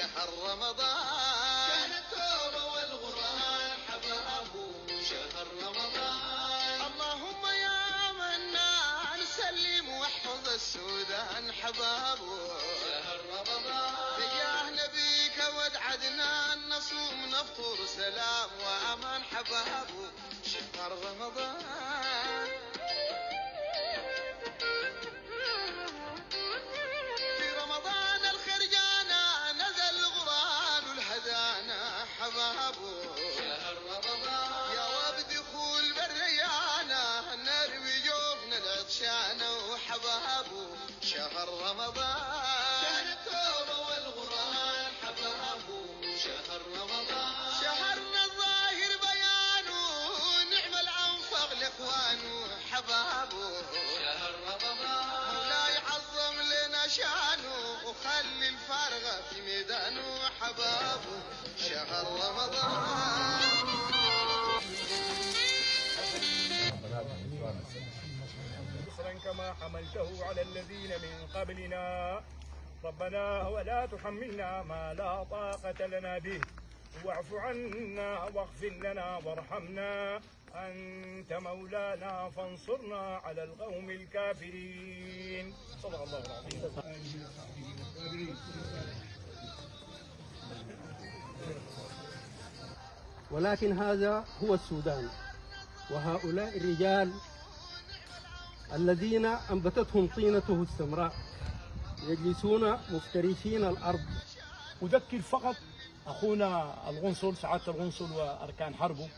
شهر رمضان، شهر التوبة والغفران حبابه شهر رمضان. اللهم يا منان سلم واحفظ السودان حبابه شهر رمضان. بجاه نبيك ود عدنان نصوم نفطر سلام وامان حبابه شهر رمضان. في رمضان الخرجانا نزل القرآن والهدانا حبابه شهر رمضان. يا وبدخول بالريانا نروي جوفنا العطشانة وحبابه شهر رمضان. شهر التوبة والغفران حبابه شهر رمضان. شهرنا الظاهر بيانه نعم الأنفق لإخوانه حبابه شهر رمضان. مولاي عظم لنا شانه وخلي الفارغة في ميدانه حبابه شهر رمضان. مصرا كما حملته على الذين من قبلنا ربنا ولا تحملنا ما لا طاقة لنا به واعف عنا واغفر لنا وارحمنا أنت مولانا فانصرنا على القوم الكافرين. صدق الله العظيم. ولكن هذا هو السودان، وهؤلاء الرجال الذين أنبتتهم طينته السمراء يجلسون مفترشين الأرض. أذكر فقط أخونا القنصل سعادة القنصل وأركان حربه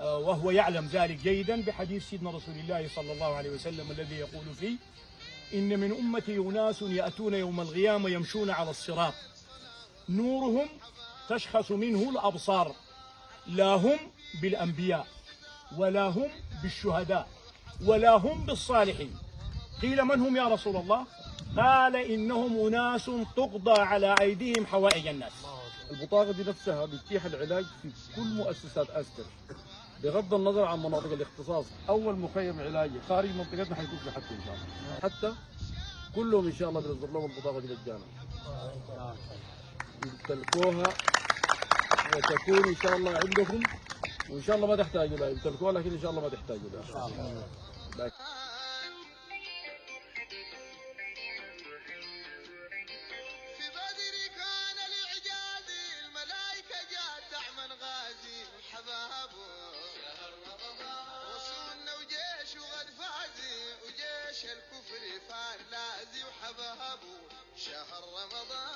وهو يعلم ذلك جيدا بحديث سيدنا رسول الله صلى الله عليه وسلم الذي يقول فيه: إن من أمتي أناس يأتون يوم القيامة يمشون على الصراط نورهم تشخص منه الأبصار، لا هم بالأنبياء ولا هم بالشهداء ولا هم بالصالحين. قيل من هم يا رسول الله؟ قال إنهم أناس تقضى على أيديهم حوائج الناس. البطاقة دي نفسها بتتيح العلاج في كل مؤسسات أستر بغض النظر عن مناطق الاختصاص. أول مخيم علاجي خارج منطقتنا حيكون في حتى إن شاء الله، حتى كلهم إن شاء الله بنصدر لهم البطاقة دي للجامعة يمتلكوها وتكون إن شاء الله عندكم، وإن شاء الله ما تحتاجوا لها، يمتلكوها لكن إن شاء الله ما تحتاجوا لها. الكفر فار لازي وحبابه شهر رمضان.